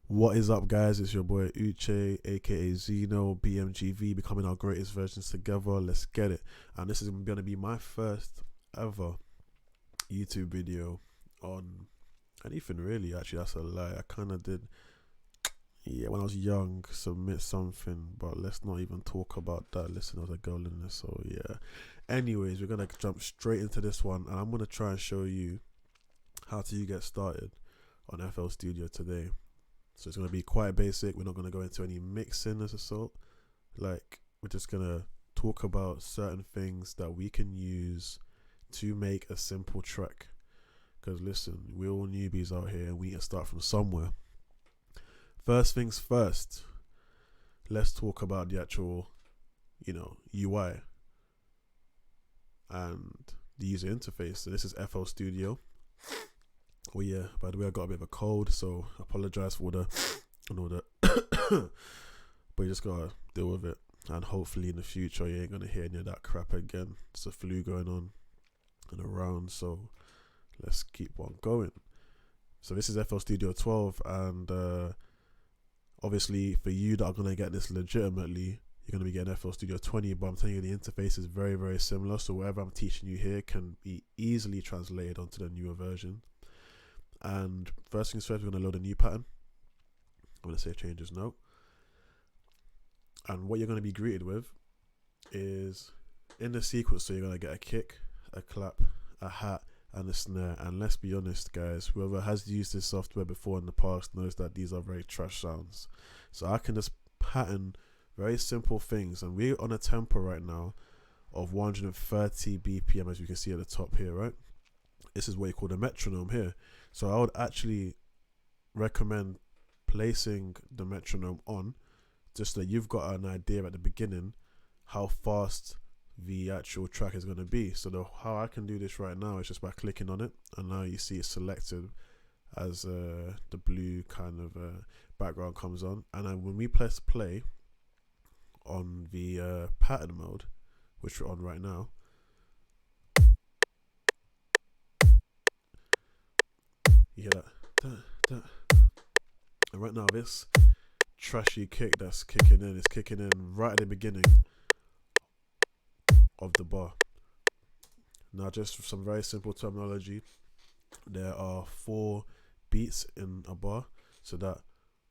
What is up, guys? It's your boy Uche, aka Zeno, BMGV, becoming our greatest versions together. Let's get it. And this is going to be my first ever YouTube video on anything really. Actually, that's a lie. I kind of did, yeah, when I was young, submit something, but let's not even talk about that. Listen, I was a girl in this, so yeah. Anyways, we're going to jump straight into this one, and I'm going to try and show you how to get started on FL Studio today. So it's going to be quite basic. We're not going to go into any mixing as a sort. Like, we're just going to talk about certain things that we can use to make a simple track. Because listen, we're all newbies out here and we need to start from somewhere. First things first, let's talk about the actual, UI and the user interface. So this is FL Studio. Oh yeah, by the way, I got a bit of a cold, so I apologize for all the but you just gotta deal with it, and hopefully in the future you ain't gonna hear any of that crap again. It's a flu going on and around, so let's keep on going. So this is FL Studio 12, and obviously for you that are gonna get this legitimately, you're gonna be getting FL Studio 20, but I'm telling you the interface is very, very similar, so whatever I'm teaching you here can be easily translated onto the newer version. And first things first, we're going to load a new pattern. I'm going to say changes no. And what you're going to be greeted with is, in the sequence, so you're going to get a kick, a clap, a hat, and a snare. And let's be honest, guys, whoever has used this software before in the past knows that these are very trash sounds. So I can just pattern very simple things. And we're on a tempo right now of 130 BPM, as you can see at the top here, right? This is what you call the metronome here. So I would actually recommend placing the metronome on, just so that you've got an idea at the beginning how fast the actual track is going to be. So how I can do this right now is just by clicking on it, and now you see it's selected as the blue kind of background comes on. And then when we press play on the pattern mode, which we're on right now, you hear that. And right now this trashy kick that's kicking in is kicking in right at the beginning of the bar. Now, just some very simple terminology, there are 4 beats in a bar, so that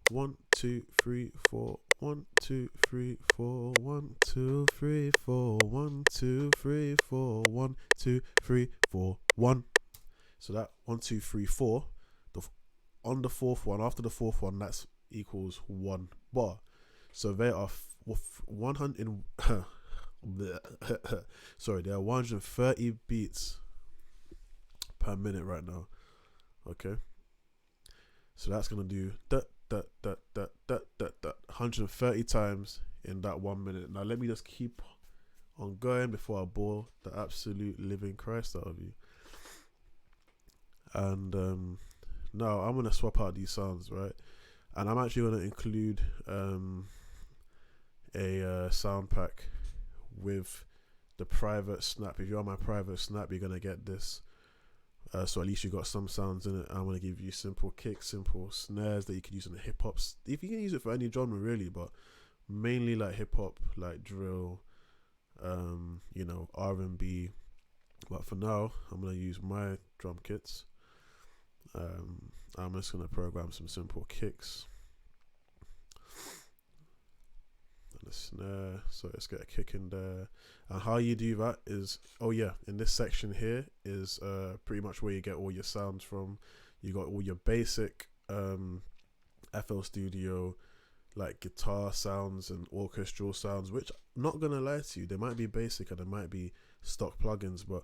1 2 3 4 1 2 3 4 1 2 3 4 1 2 3 4 1 2 3 4 1. So that 1 2 3 4, on the fourth one, after the fourth one, that's equals 1 bar. So there are 100 sorry, there are 130 beats per minute right now. Okay, so that's gonna do that 130 times in that 1 minute. Now let me just keep on going before I bore the absolute living Christ out of you. And now I'm gonna swap out these sounds, right? And I'm actually gonna include a sound pack with the private snap. If you're on my private snap, you're gonna get this. So at least you got some sounds in it. I'm gonna give you simple kicks, simple snares that you can use in the hip hop. If you can use it for any genre really, but mainly like hip hop, like drill, R&B. But for now, I'm gonna use my drum kits. I'm just gonna program some simple kicks and a snare. So let's get a kick in there. And how you do that is, in this section here is pretty much where you get all your sounds from. You got all your basic FL Studio like guitar sounds and orchestral sounds, which I'm not gonna lie to you, they might be basic and they might be stock plugins, but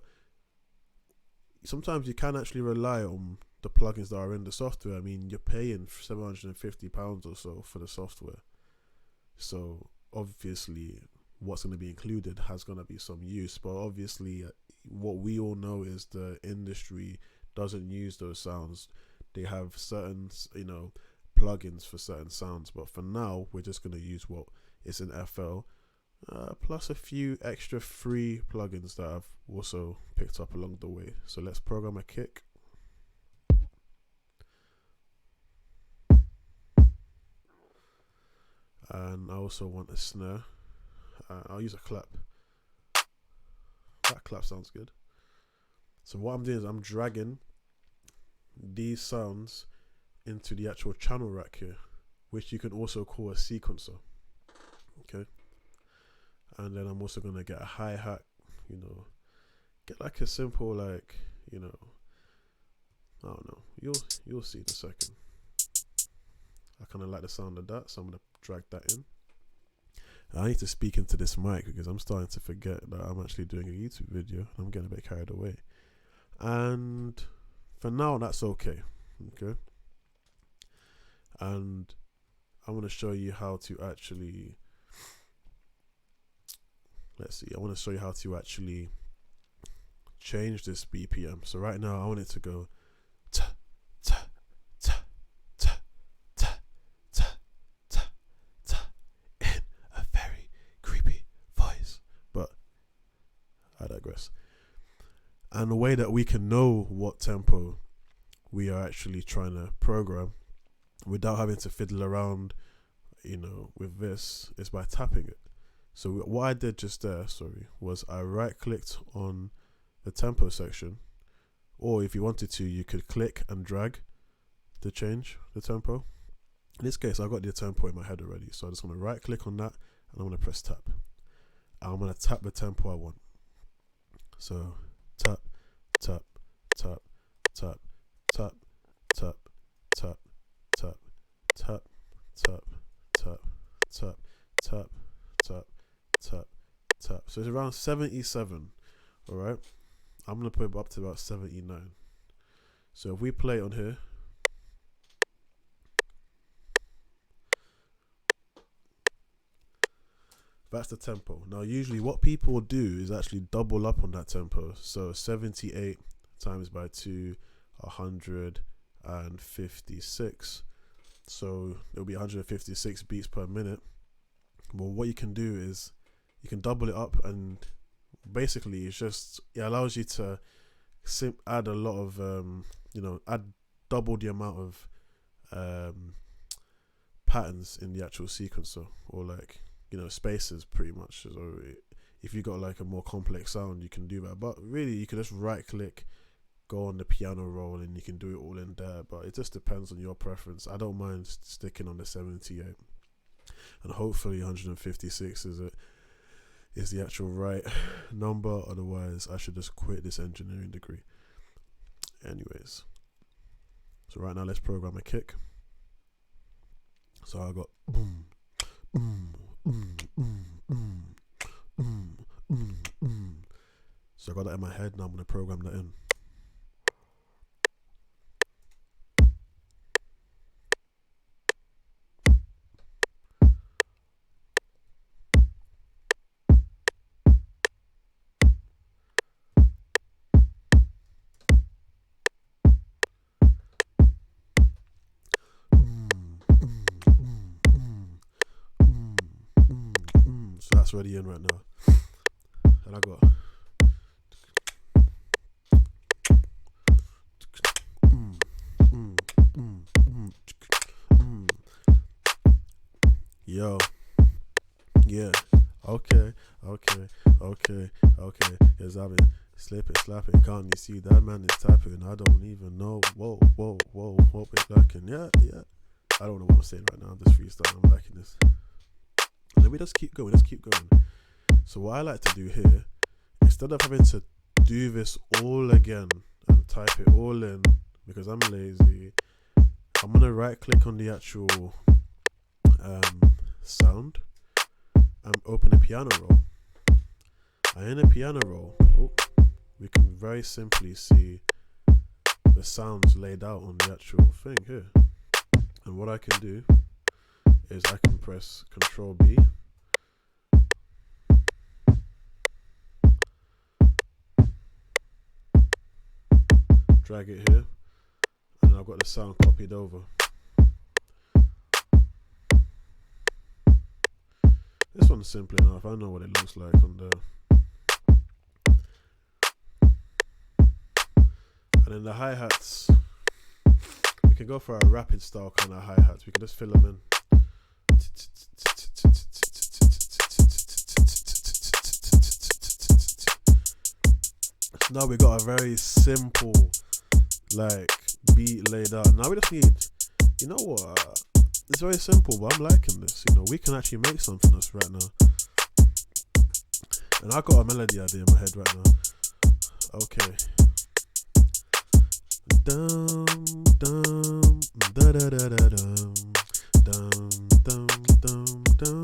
sometimes you can actually rely on the plugins that are in the software. I mean, you're paying £750 or so for the software, so obviously what's going to be included has going to be some use. But obviously what we all know is the industry doesn't use those sounds. They have certain plugins for certain sounds, but for now we're just going to use what is in FL, plus a few extra free plugins that I've also picked up along the way. So let's program a kick. and I also want a snare. I'll use a clap. That clap sounds good. So what I'm doing is I'm dragging these sounds into the actual channel rack here, which you can also call a sequencer. Okay. And then I'm also gonna get a hi-hat, get like a simple, like, I don't know. You'll see in a second. I kind of like the sound of that, so I'm gonna drag that in. I need to speak into this mic because I'm starting to forget that I'm actually doing a YouTube video. I'm getting a bit carried away. And for now, that's okay. Okay. And I want to show you how to actually, I want to show you how to actually change this BPM. So right now I want it to go ta ta ta ta ta ta ta ta in a very creepy voice. But I digress. And the way that we can know what tempo we are actually trying to program without having to fiddle around, with this, is by tapping it. So what I did just there, was I right clicked on the tempo section, or if you wanted to, you could click and drag to change the tempo. In this case, I got the tempo in my head already, so I just want to right click on that and I'm going to press tap. And I'm going to tap the tempo I want. So tap, tap, tap, tap, tap, tap, tap, tap, tap, tap, tap, tap, tap, tap, tap, tap. So it's around 77. All right. I'm gonna put it up to about 79. So if we play on here, that's the tempo. Now usually what people do is actually double up on that tempo. So 78 times by 2, 156. So it'll be 156 beats per minute. Well, what you can do is you can double it up, and basically it allows you to add a lot of add double the amount of patterns in the actual sequencer, or like spaces pretty much. So if you got like a more complex sound, you can do that, but really you can just right click, go on the piano roll, and you can do it all in there. But it just depends on your preference. I don't mind sticking on the 78, and hopefully 156 is the actual right number. Otherwise I should just quit this engineering degree. Anyways, so right now let's program a kick. So I got boom, boom, boom, boom, boom, boom, boom, boom. So I got that in my head. Now I'm gonna program that in. So that's already in right now. And I got yo, yeah, okay, cause I've been slipping, slapping, can't you see that man is tapping? I don't even know, whoa, what we're lacking, yeah, I don't know what I'm saying right now, I'm just freestyling, I'm liking this. Let me just keep going, So what I like to do here, instead of having to do this all again and type it all in, because I'm lazy, I'm gonna right click on the actual sound and open a piano roll. And in a piano roll, we can very simply see the sounds laid out on the actual thing here. And what I can do is I can press Control B, drag it here, and I've got the sound copied over. This one's simple enough. I know what it looks like on there. And then the hi-hats, we can go for a rapid style kind of hi-hats. We can just fill them in. Now we got a very simple like beat laid out. Now we just need, you know what? It's very simple, but I'm liking this. You know, we can actually make something else right now. And I got a melody idea in my head right now. Okay. Dum dum da da da da dum dum dum dum dum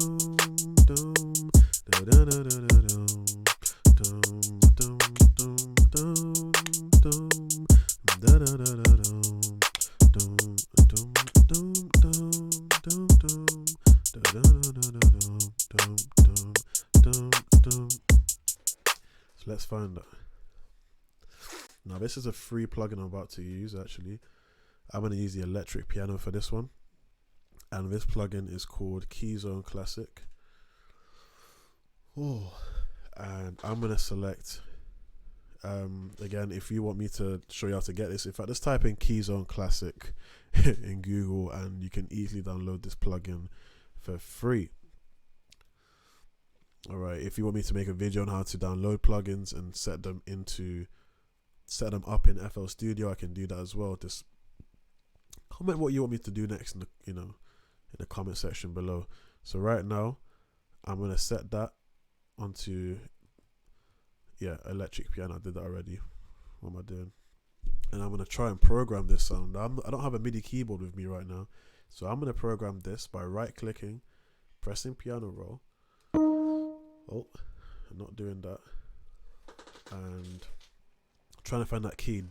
dum da da da da da dum dum dum dum dum dum da da da da dum dum dum dum dum dum dum da da da da dum dum dum dum. So let's find that. Now this is a free plugin I'm about to use. Actually, I'm going to use the electric piano for this one, and this plugin is called Keyzone Classic. Oh, and I'm going to select again, if you want me to show you how to get this, in fact, just type in Keyzone Classic in Google and you can easily download this plugin for free. Alright, if you want me to make a video on how to download plugins and set them up in FL Studio, I can do that as well. Just comment what you want me to do next in the, in the comment section below. So right now I'm going to set that onto electric piano. I did that already. What am I doing? And I'm going to try and program this sound. I don't have a MIDI keyboard with me right now, so I'm going to program this by right clicking, pressing piano roll. Oh, I'm not doing that. And trying to find that key.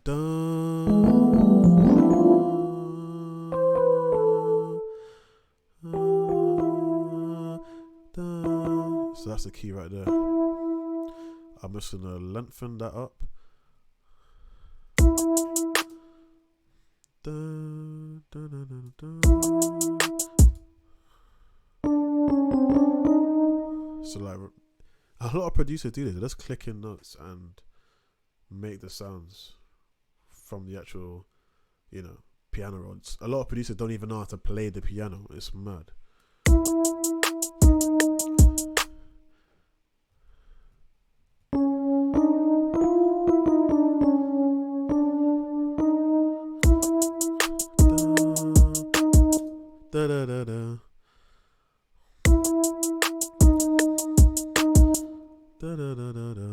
So that's the key right there. I'm just gonna lengthen that up. So like, a lot of producers do this. They just click in notes and make the sounds from the actual, piano rods. A lot of producers don't even know how to play the piano. It's mad. Da da da da. Da da da da da.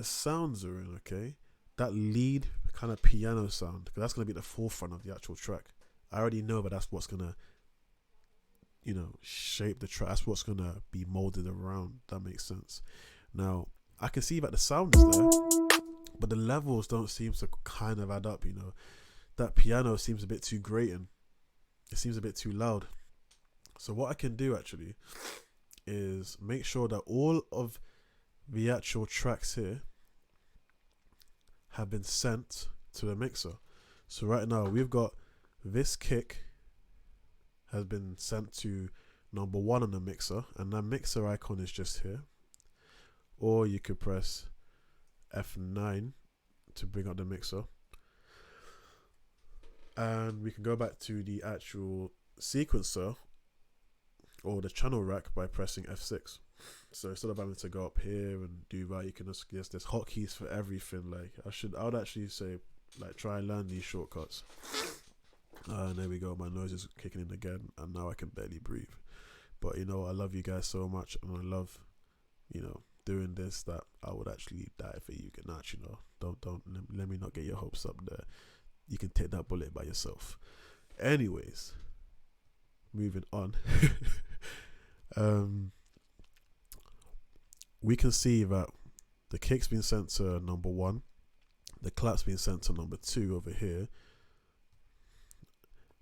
Sounds are in, okay? That lead kind of piano sound, because that's going to be the forefront of the actual track. I already know, but that's what's going to, shape the track. That's what's going to be molded around. That makes sense. Now, I can see that the sound is there, but the levels don't seem to kind of add up, That piano seems a bit too grating. It seems a bit too loud. So what I can do actually is make sure that all of the actual tracks here have been sent to the mixer. So right now we've got this kick has been sent to number 1 on the mixer, and that mixer icon is just here. Or you could press F9 to bring up the mixer, and we can go back to the actual sequencer or the channel rack by pressing F6. So instead of having to go up here and do that, you can just, there's hotkeys for everything. Like I would actually say like try and learn these shortcuts. And there we go, my nose is kicking in again, and now I can barely breathe. But you know, I love you guys so much, and I love, you know, doing this, that I would actually die for you. Not, you know, don't let me not get your hopes up there. You can take that bullet by yourself. Anyways, moving on. We can see that the kick's been sent to number 1, the clap's been sent to number 2 over here,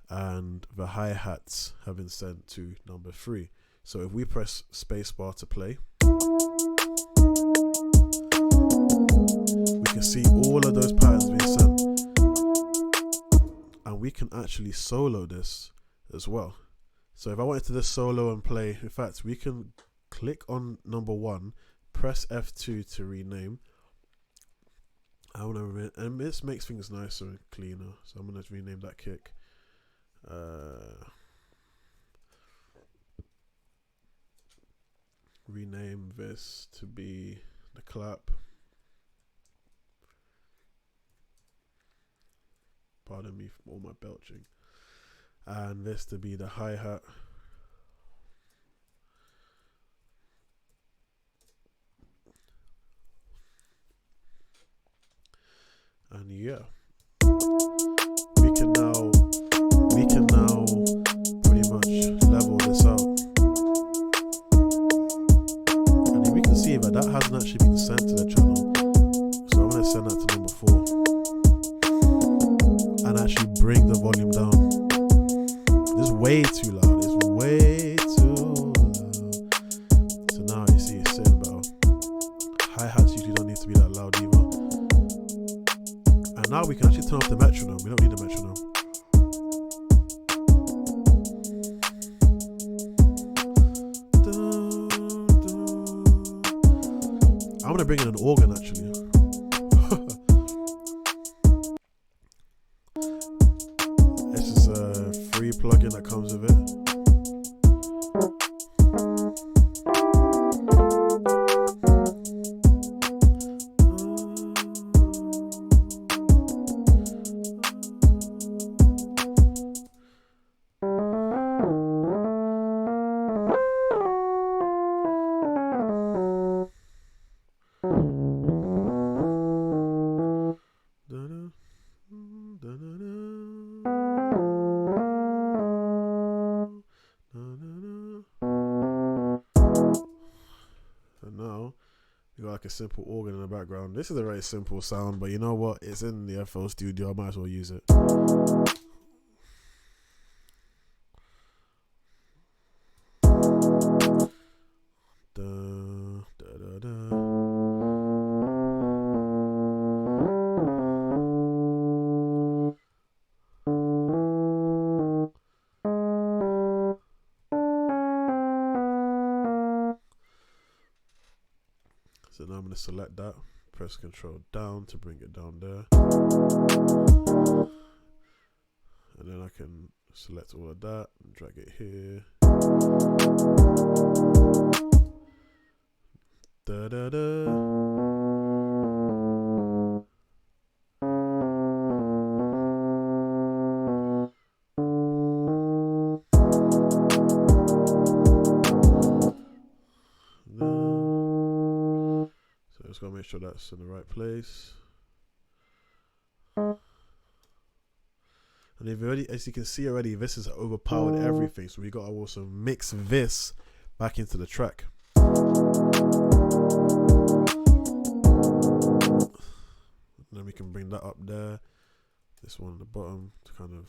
and the hi-hats have been sent to number 3. So if we press spacebar to play, we can see all of those patterns being sent, and we can actually solo this as well. So if I wanted to just solo and play, in fact, we can click on number 1, press F2 to rename. And this makes things nicer and cleaner, so I'm gonna rename that kick. Rename this to be the clap. Pardon me for all my belching. And this to be the hi-hat. And yeah, we can now pretty much level this out, and we can see that hasn't actually been sent to the channel. So I'm gonna send that to number 4 and actually bring the volume down. It's way too loud. It's way too loud. So now you see it's saying better. Hi-hats usually don't need to be that loud either. And now we can actually turn off the metronome. We don't need the metronome. I'm gonna bring in an organ actually. This is a free plugin that comes with it. Like a simple organ in the background. This is a very simple sound, but you know what? It's in the FL Studio. I might as well use it. So now I'm going to select that, press Control down to bring it down there. And then I can select all of that and drag it here. Da da da. Just gotta make sure that's in the right place. And if already, as you can see already, this has overpowered everything. So we gotta also mix this back into the track. And then we can bring that up there. This one at the bottom to kind of,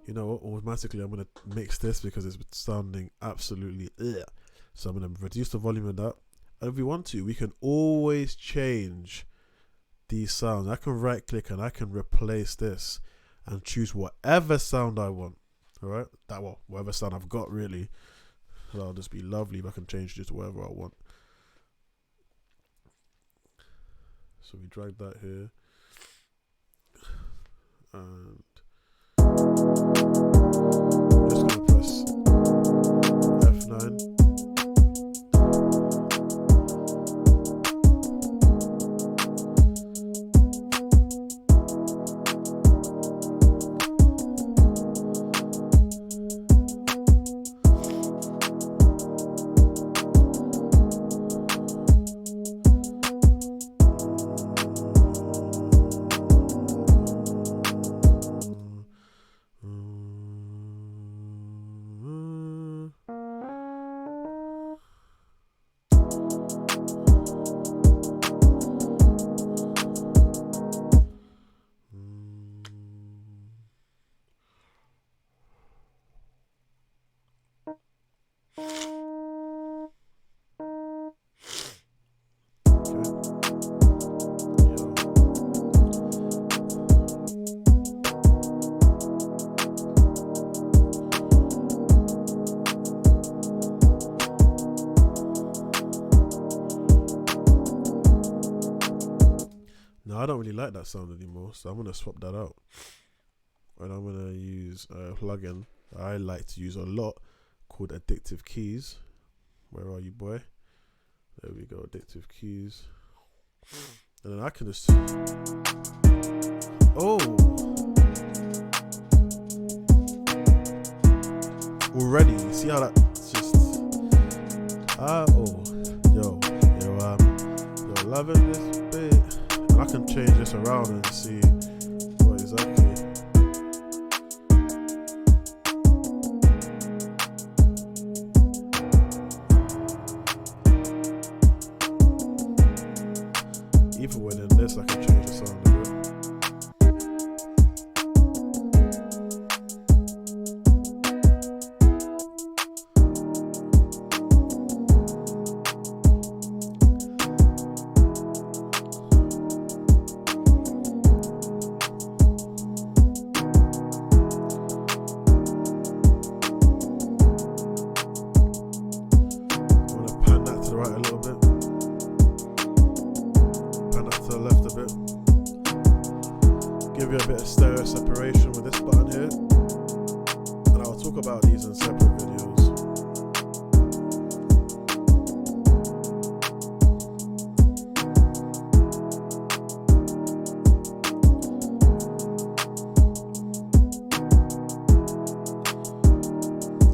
you know what? Automatically, I'm gonna mix this because it's sounding absolutely ugh. So I'm going to reduce the volume of that. And if we want to, we can always change these sounds. I can right click and I can replace this and choose whatever sound I want. Alright? Whatever sound I've got really. So that'll just be lovely if I can change this to whatever I want. So we drag that here. And I'm just going to press F9. don't really like that sound anymore, so I'm gonna swap that out. And I'm gonna use a plugin that I like to use a lot called Addictive Keys. Where are you, boy? There we go, Addictive Keys. And then I can just already see how that's just yo, loving this bit. And I can change this around and see what exactly. Even within this, I can change the sound a bit. I'm gonna pan that to the right a little bit. To the left a bit. Give you a bit of stereo separation with this button here, and I'll talk about these in separate videos.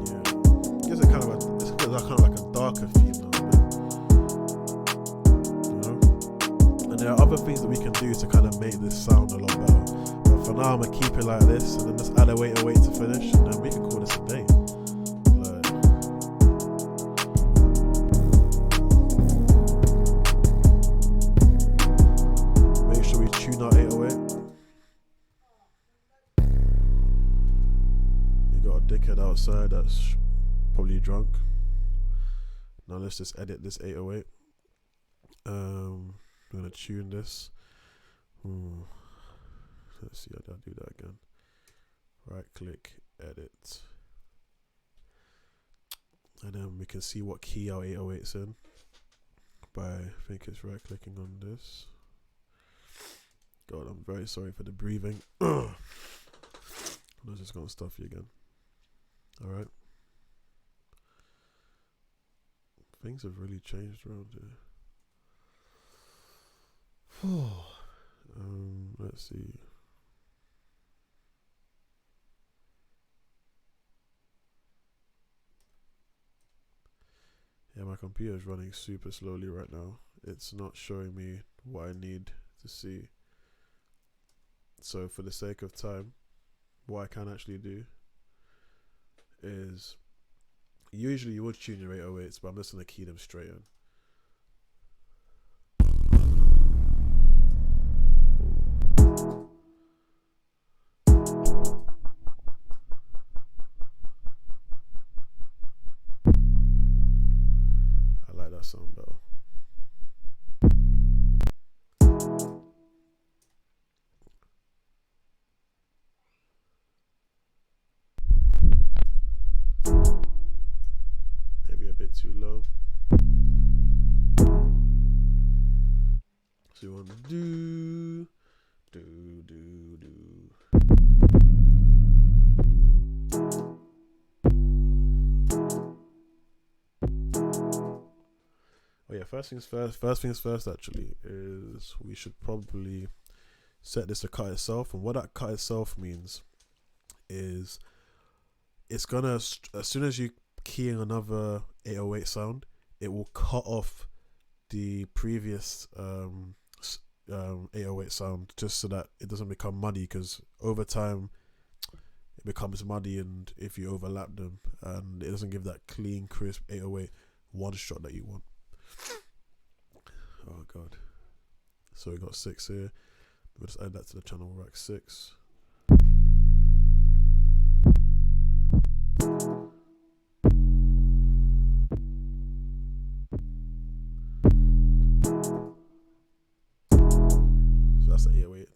Yeah, gives it kind of like a darker feel. There are other things that we can do to kind of make this sound a lot better, but for now I'm gonna keep it like this, and then just add a weight to finish, and then we can call this a day. Make sure we tune our 808. We got a dickhead outside that's probably drunk. Now let's just edit this 808. I'm gonna tune this. Let's see how I do that again. Right click, edit, and then we can see what key our 808's in by, I think it's right clicking on this. God, I'm very sorry for the breathing. I'm just gonna stuff you again. Alright. Things have really changed around here. Let's see. Yeah, my computer is running super slowly right now. It's not showing me what I need to see. So for the sake of time, what I can actually do is, usually you would tune your 808s, but I'm just going to key them straight in. Sound better. Maybe a bit too low. So you want to do. Oh yeah, first things first actually is we should probably set this to cut itself, and what that cut itself means is it's gonna, as soon as you key in another 808 sound, it will cut off the previous 808 sound, just so that it doesn't become muddy, because over time it becomes muddy and if you overlap them, and it doesn't give that clean crisp 808 one shot that you want. Oh god. So we got 6 here. We'll just add that to the channel rack 6. So that's the 808.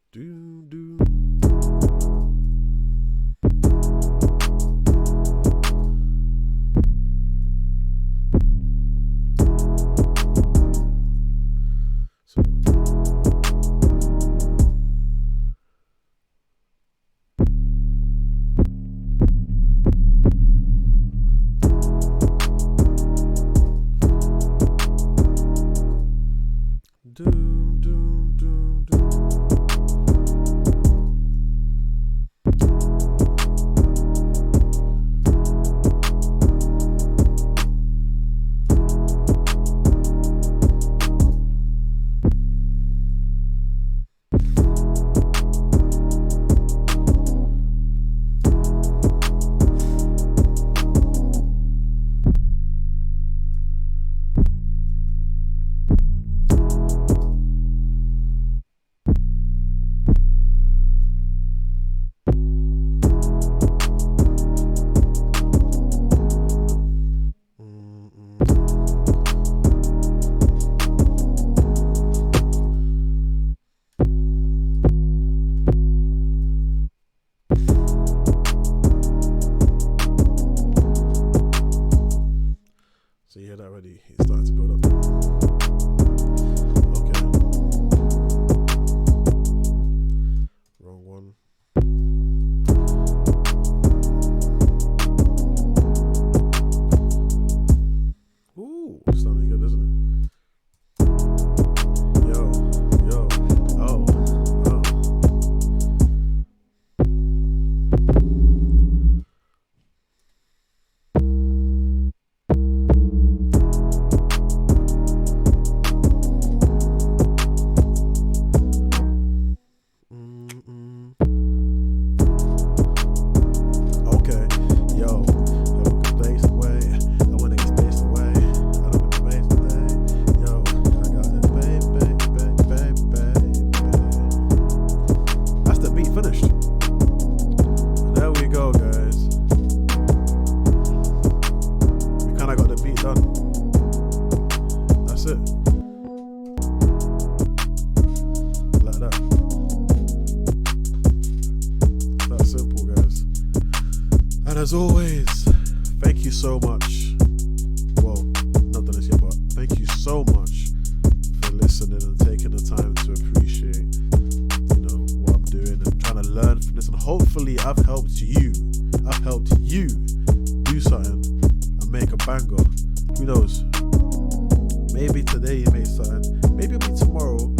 as always, thank you so much. Well, not done this yet, but thank you so much for listening and taking the time to appreciate, what I'm doing and trying to learn from this. And hopefully I've helped you do something and make a banger. Who knows? Maybe today you made something. Maybe it'll be tomorrow.